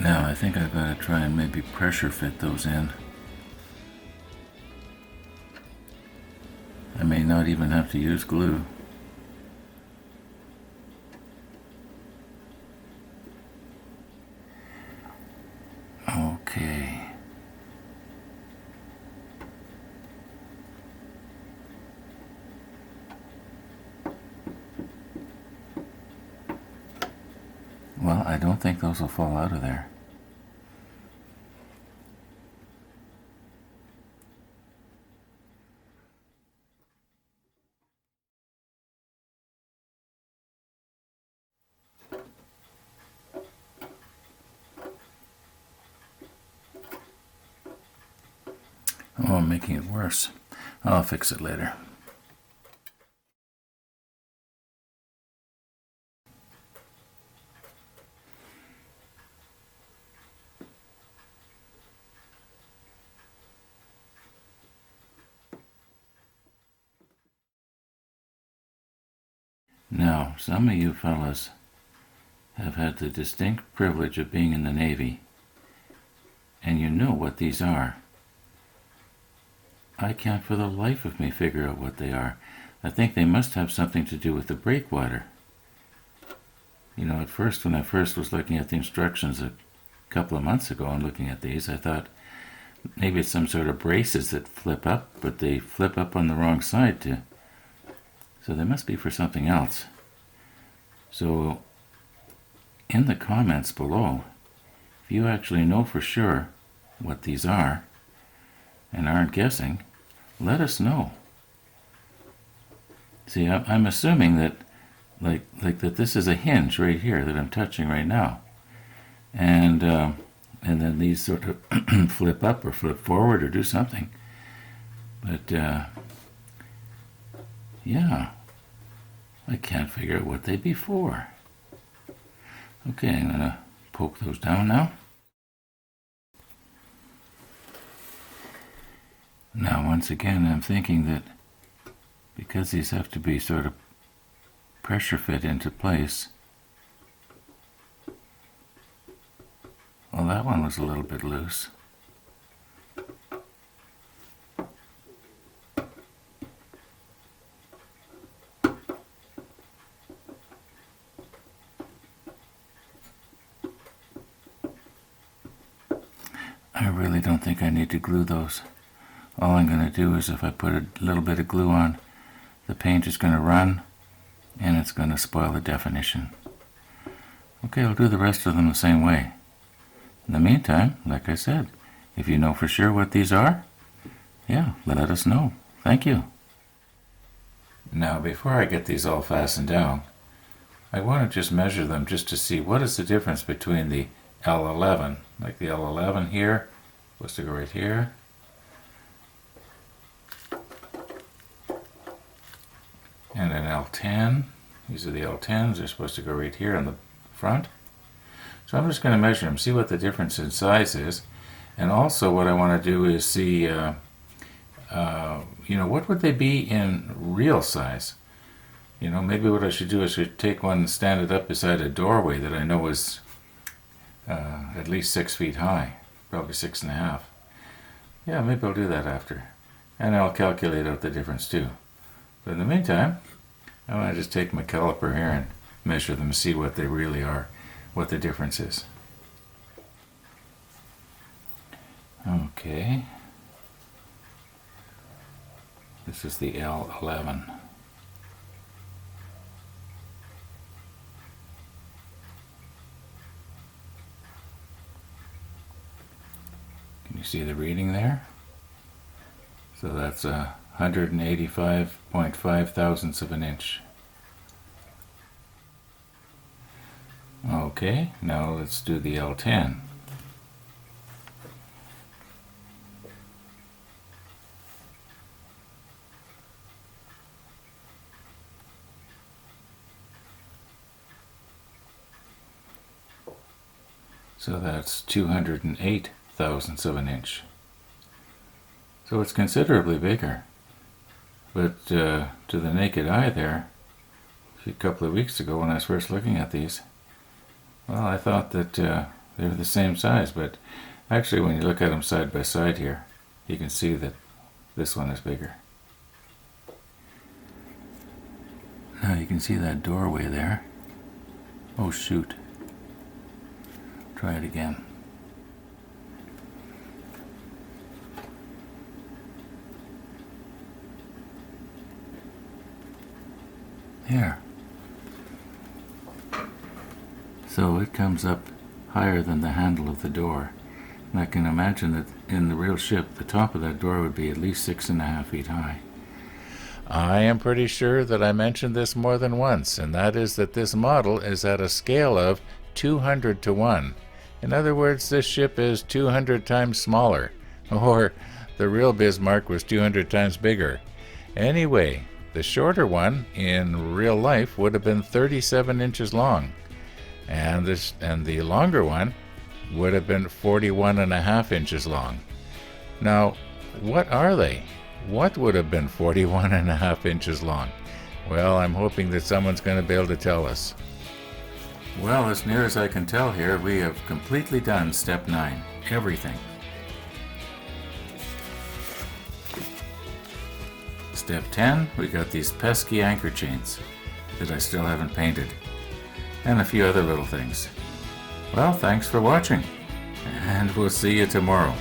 Now I think I've got to try and maybe pressure fit those in. I may not even have to use glue. Okay. Well, I don't think those will fall out of there. Oh, I'm making it worse. I'll fix it later. Now, some of you fellas have had the distinct privilege of being in the Navy, and you know what these are. I can't for the life of me figure out what they are. I think they must have something to do with the breakwater. You know, at first, when I first was looking at the instructions a couple of months ago and looking at these, I thought maybe it's some sort of braces that flip up, but they flip up on the wrong side too. So they must be for something else. So, in the comments below, if you actually know for sure what these are and aren't guessing, let us know. See, I'm assuming that, like that this is a hinge right here that I'm touching right now, and then these sort of flip up or flip forward or do something. But yeah, I can't figure out what they'd be for. Okay, I'm gonna poke those down now. Now, once again, I'm thinking that because these have to be sort of pressure fit into place, well, that one was a little bit loose. I really don't think I need to glue those. All I'm going to do is if I put a little bit of glue on, the paint is going to run and it's going to spoil the definition. Okay, I'll do the rest of them the same way. In the meantime, like I said, if you know for sure what these are, yeah, let us know. Thank you. Now, before I get these all fastened down, I want to just measure them just to see what is the difference between the L11, like the L11 here, supposed to go right here, and an L10. These are the L10s. They're supposed to go right here on the front. So I'm just going to measure them, see what the difference in size is. And also what I want to do is see, you know, what would they be in real size? You know, maybe what I should do is I should take one and stand it up beside a doorway that I know is at least 6 feet high, probably 6.5. Yeah, maybe I'll do that after. And I'll calculate out the difference too. But in the meantime, I want to just take my caliper here and measure them and see what they really are, what the difference is. Okay. This is the L11. Can you see the reading there? So that's 185.5 thousandths of an inch. Okay, now let's do the L10. So that's 208 thousandths of an inch. So it's considerably bigger. But to the naked eye there, a couple of weeks ago when I was first looking at these, well, I thought that They're the same size, but actually when you look at them side by side here, you can see that this one is bigger. Now you can see that doorway there. Oh shoot. Try it again. There. So it comes up higher than the handle of the door. And I can imagine that in the real ship, the top of that door would be at least 6.5 feet high. I am pretty sure that I mentioned this more than once, and that is that this model is at a scale of 200 to 1. In other words, this ship is 200 times smaller, or the real Bismarck was 200 times bigger. Anyway, the shorter one in real life would have been 37 inches long, and the longer one would have been 41.5 inches long. Now, what are they? What would have been 41.5 inches long? Well, I'm hoping that someone's going to be able to tell us. Well, as near as I can tell here, we have completely done step 9. Everything. Step 10, we got these pesky anchor chains that I still haven't painted, and a few other little things. Well, thanks for watching, and we'll see you tomorrow.